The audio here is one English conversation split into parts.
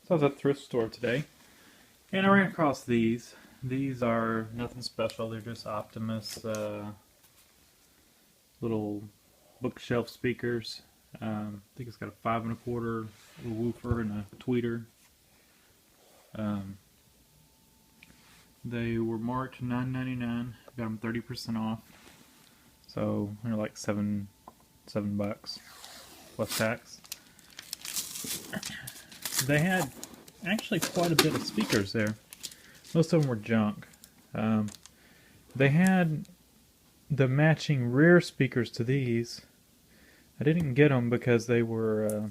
So I was at the thrift store today, and I ran across these. These are nothing special. They're just Optimus little bookshelf speakers. I think it's got a 5 1/4 little woofer and a tweeter. They were marked $9.99. Got them 30% off. So they're like $7 plus tax. They had actually quite a bit of speakers there. Most of them were junk. They had the matching rear speakers to these. I didn't get them because they were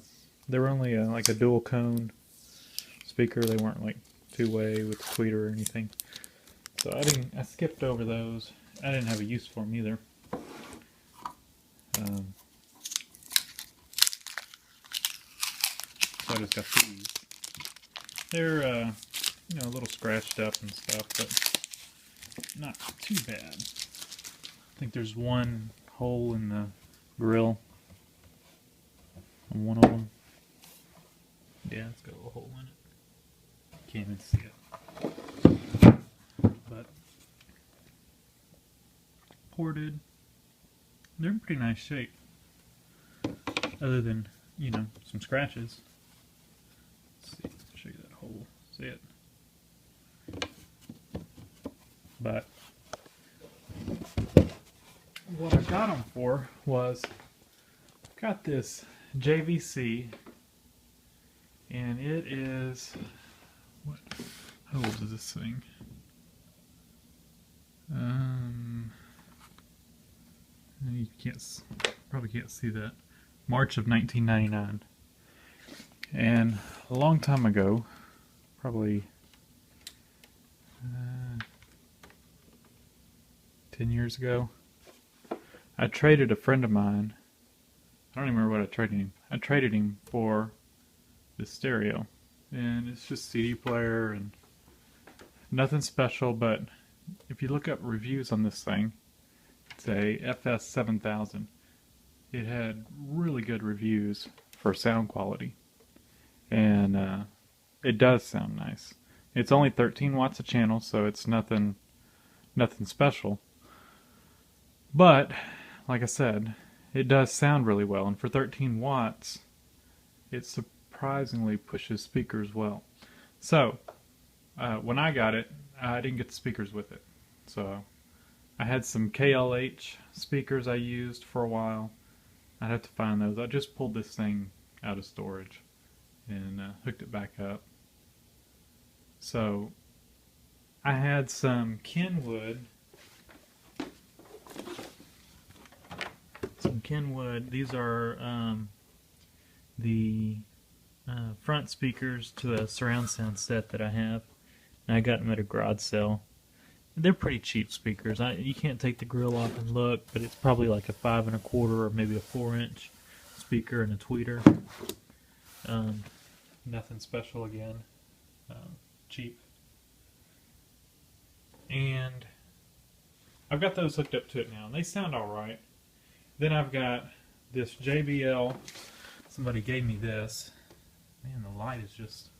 only like a dual cone speaker. They weren't like two-way with the tweeter or anything. So I skipped over those. I didn't have a use for them either. So I just got these. They're a little scratched up and stuff, but not too bad. I think there's one hole in the grill on one of them. Yeah, it's got a little hole in it. Can't even see it. But ported. They're in pretty nice shape. Other than, some scratches. Let's see, I'll show you that hole. See it? But what I got them for was, I got this JVC, and it is, how old is this thing? You probably can't see that. March of 1999. And a long time ago, probably 10 years ago, I traded a friend of mine. I don't even remember what I traded him. I traded him for this stereo. And it's just CD player and nothing special, but if you look up reviews on this thing, it's a FS-7000. It had really good reviews for sound quality. And it does sound nice. It's only 13 watts a channel, so it's nothing special. But, like I said, it does sound really well. And for 13 watts, it surprisingly pushes speakers well. So, when I got it, I didn't get the speakers with it. So, I had some KLH speakers I used for a while. I'd have to find those. I just pulled this thing out of storage and hooked it back up. So I had some Kenwood. These are the front speakers to a surround sound set that I have. And I got them at a garage sale. They're pretty cheap speakers. You can't take the grill off and look, but it's probably like a 5 1/4 or maybe a 4-inch speaker and a tweeter. Nothing special again. Cheap. And I've got those hooked up to it now, and they sound alright. Then I've got this JBL. Somebody gave me this. Man, the light is just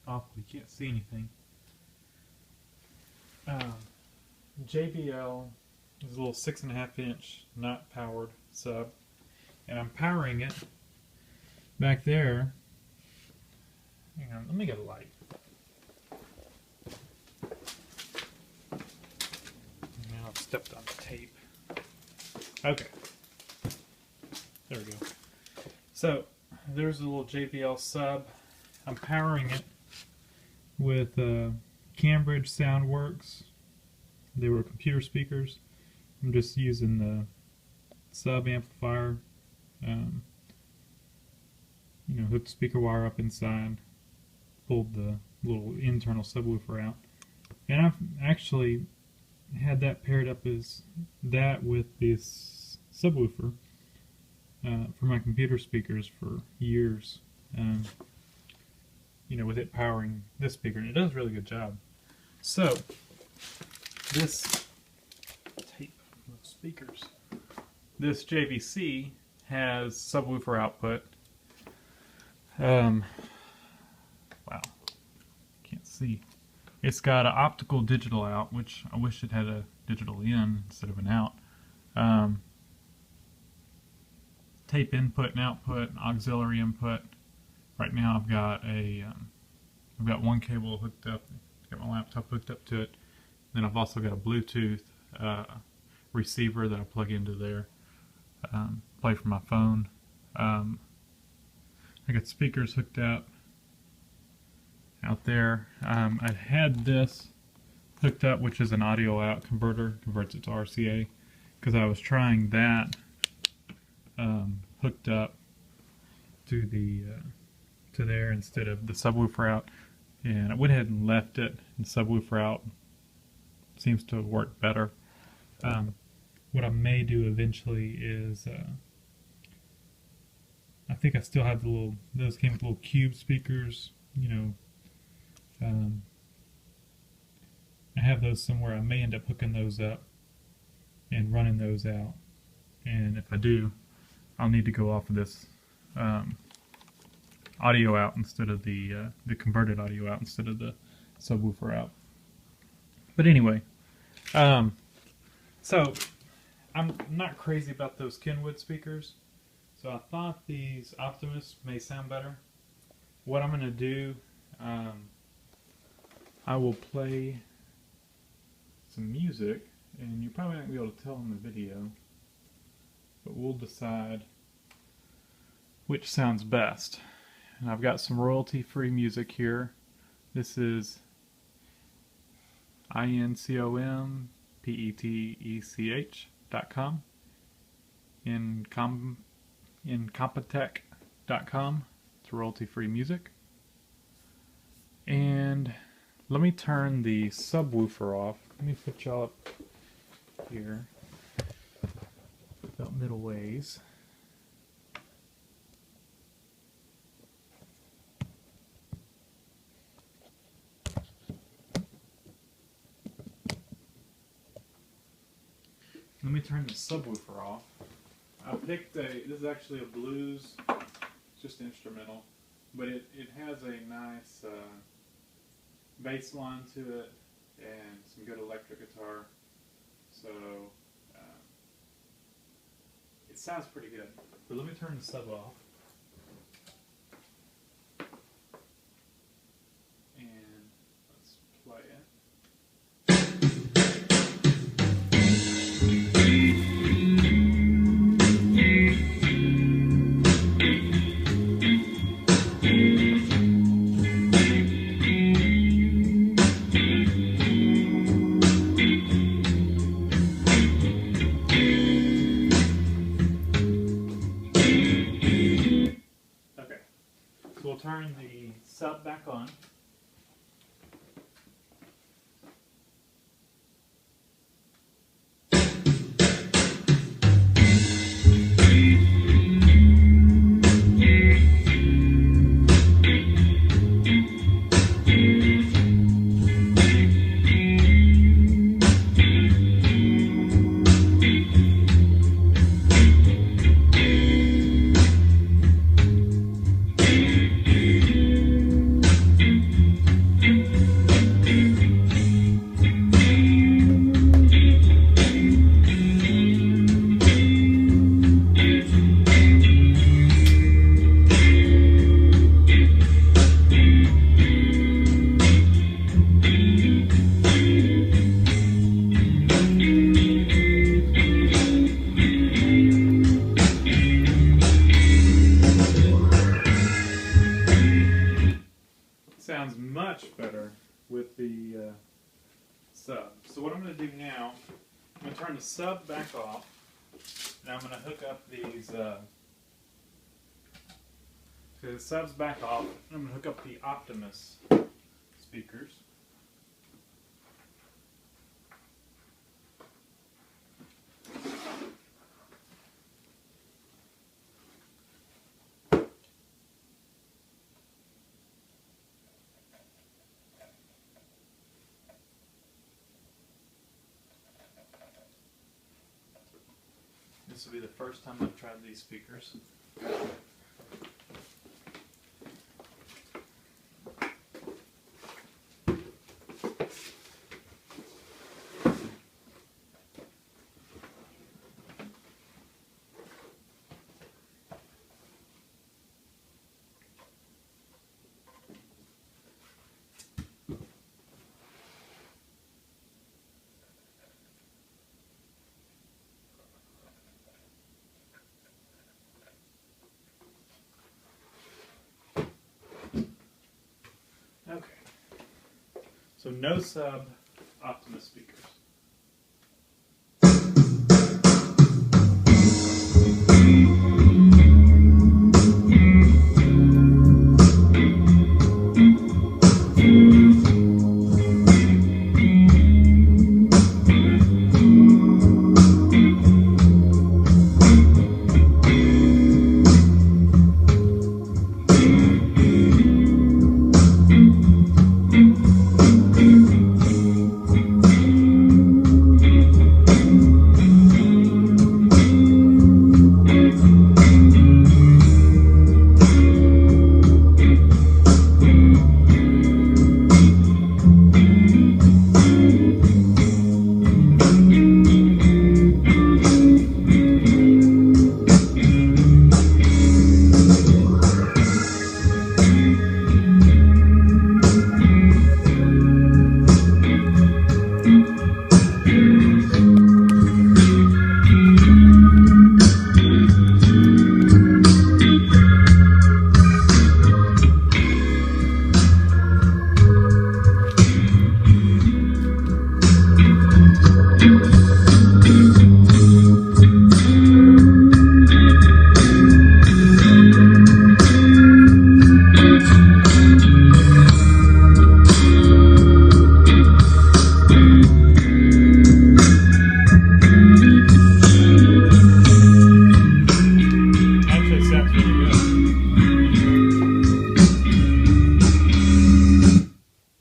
awful. You can't see anything. JBL is a little 6.5-inch not powered sub, and I'm powering it back there. Hang on, let me get a light. Now I've stepped on the tape. Okay, there we go. So there's a little JBL sub. I'm powering it with Cambridge Soundworks. They were computer speakers. I'm just using the sub amplifier. Hooked the speaker wire up inside, pulled the little internal subwoofer out, and I've actually had that paired up as that with this subwoofer for my computer speakers for years. With it powering this speaker, and it does a really good job. So, this tape of speakers, this JVC has subwoofer output. Wow, can't see. It's got an optical digital out, which I wish it had a digital in instead of an out. Tape input and output, auxiliary input. Right now I've got one cable hooked up, got my laptop hooked up to it. Then I've also got a Bluetooth receiver that I plug into there, play from my phone. I got speakers hooked up out there. I had this hooked up, which is an audio out converter, converts it to RCA, because I was trying that hooked up to the to there instead of the subwoofer out, and I went ahead and left it. The subwoofer out seems to work better. What I may do eventually is I think I still have the little, those came with little cube speakers, you know. I have those somewhere. I may end up hooking those up and running those out, and if I do, I'll need to go off of this audio out instead of the converted audio out instead of the subwoofer out. But anyway, so I'm not crazy about those Kenwood speakers, so I thought these Optimus may sound better. What I'm going to do, I will play some music, and you're probably not going to be able to tell in the video, but we'll decide which sounds best. And I've got some royalty-free music here. This is INCOMPETECH.com, incompetech.com. It's royalty-free music. And let me turn the subwoofer off. Let me put y'all up here about middle ways. Let me turn the subwoofer off. I picked this is actually a blues, it's just instrumental, but it has a nice bass line to it and some good electric guitar, so it sounds pretty good. But let me turn the sub off. And let's play it. We'll turn the sub back on. Sounds much better with the sub. So what I'm going to do now, I'm going to turn the sub back off, and I'm going to hook up these, so the sub's back off, and I'm going to hook up the Optimus speakers. This will be the first time I've tried these speakers. So no sub Optimus speakers.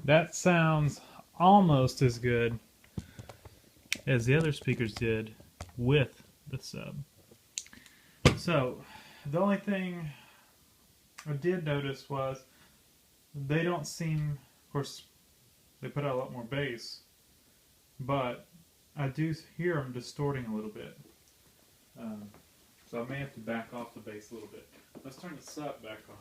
That sounds almost as good as the other speakers did with the sub. So, the only thing I did notice was they don't seem, of course, they put out a lot more bass, but I do hear them distorting a little bit. So I may have to back off the bass a little bit. Let's turn the sub back on.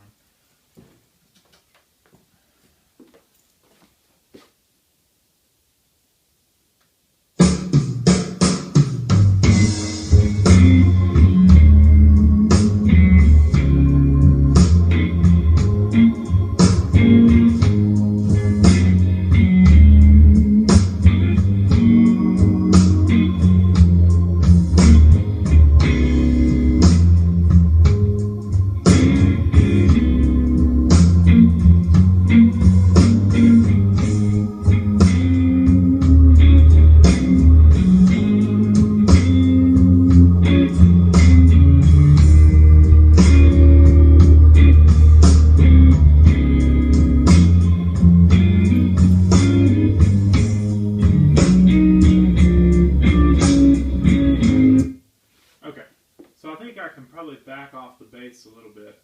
Back off the bass a little bit,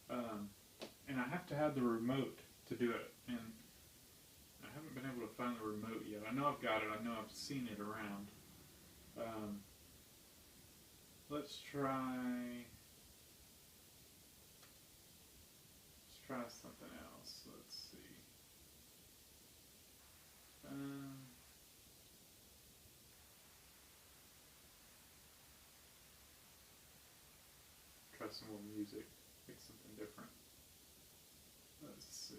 and I have to have the remote to do it, and I haven't been able to find the remote yet. I know I've got it, I know I've seen it around. Let's try something else. Let's see. Try some more music, make something different. Let's see.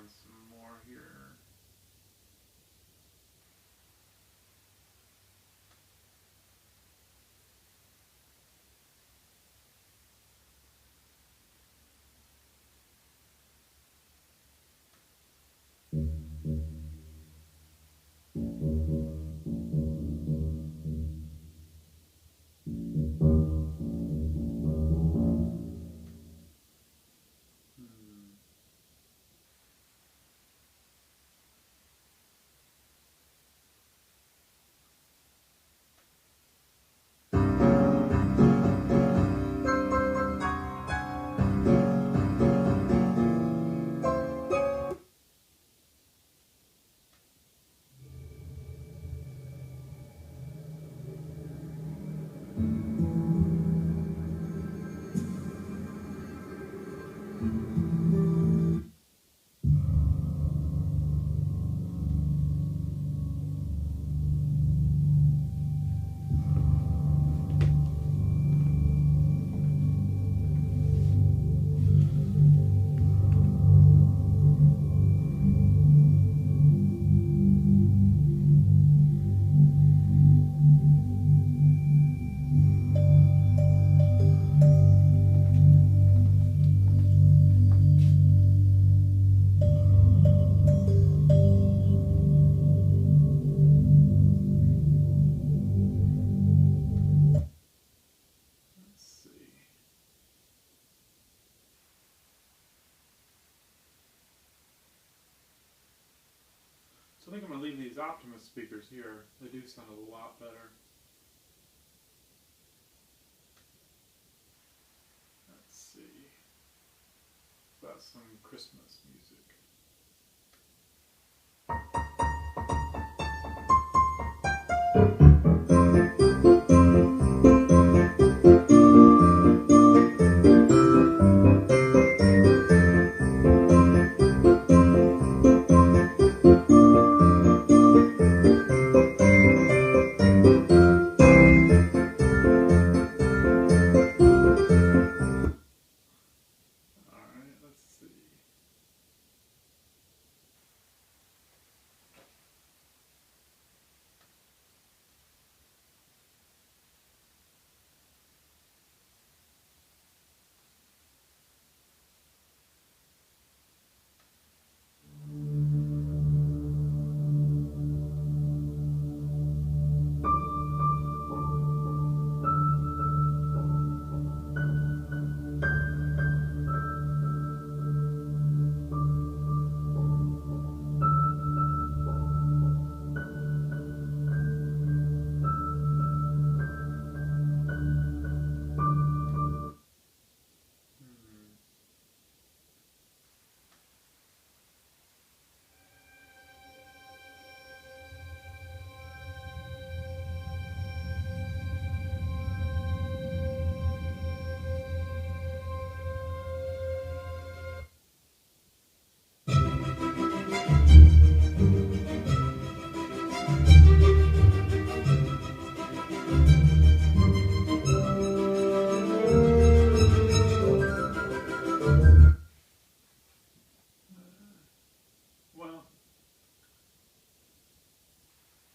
find some more here. So I think I'm going to leave these Optimus speakers here. They do sound a lot better. Let's see. About some Christmas music.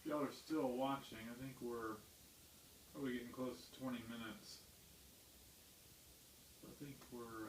Y'all are still watching. I think we're probably getting close to 20 minutes. I think we're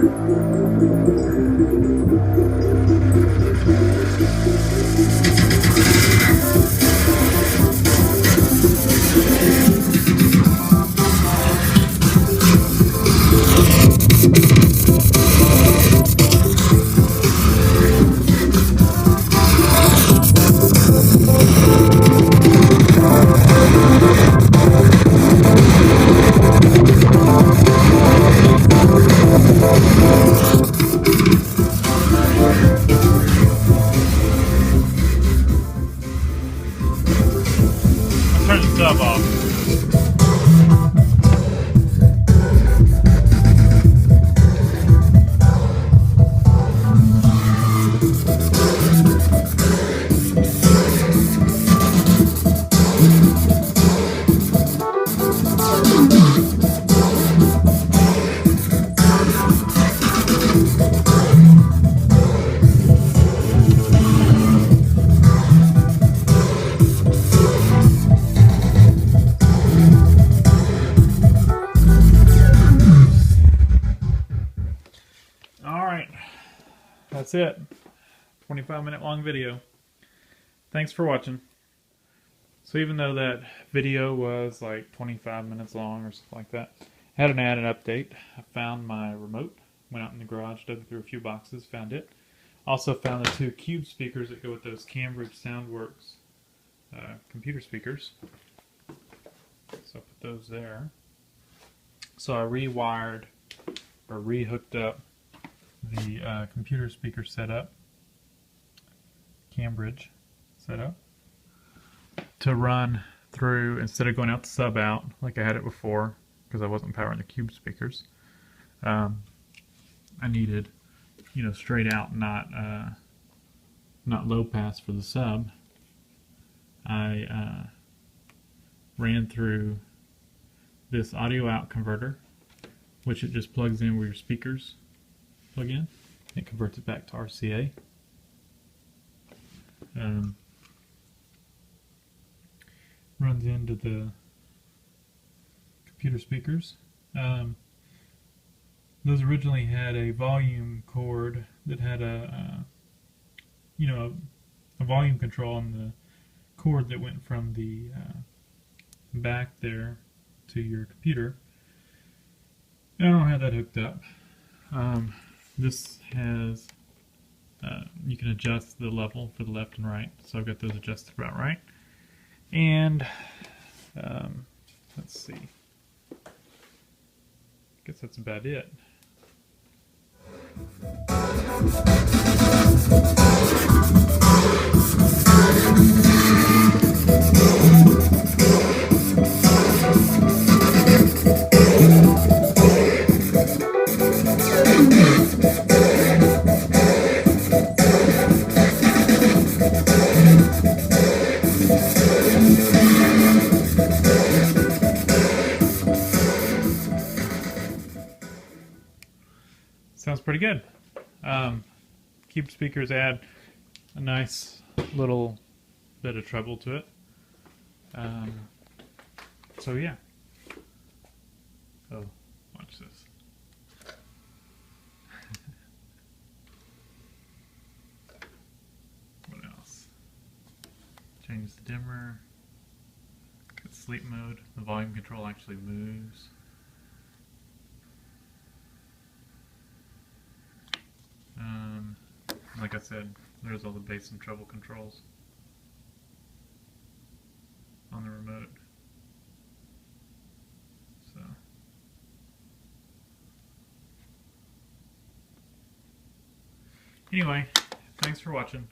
Turn the sub off. Alright, that's it. 25-minute long video. Thanks for watching. So even though that video was like 25 minutes long or something like that, I had an added update. I found my remote, went out in the garage, dug through a few boxes, found it. Also found the 2 cube speakers that go with those Cambridge Soundworks computer speakers. So I put those there. So I rewired or rehooked up the computer speaker setup, Cambridge setup, to run through, instead of going out the sub out like I had it before, because I wasn't powering the cube speakers. I needed, you know, straight out, not low pass for the sub. I ran through this audio out converter, which it just plugs in where your speakers plug in. It converts it back to RCA. Runs into the computer speakers. Those originally had a volume cord that had a volume control on the cord that went from the back there to your computer. I don't have that hooked up. This has, you can adjust the level for the left and right, so I've got those adjusted about right. And, let's see, I guess that's about it. Sounds pretty good. Cube speakers add a nice little bit of treble to it. So yeah. Oh, watch this. What else? Change the dimmer. Got sleep mode. The volume control actually moves. Like I said, there's all the bass and treble controls on the remote. So anyway, thanks for watching.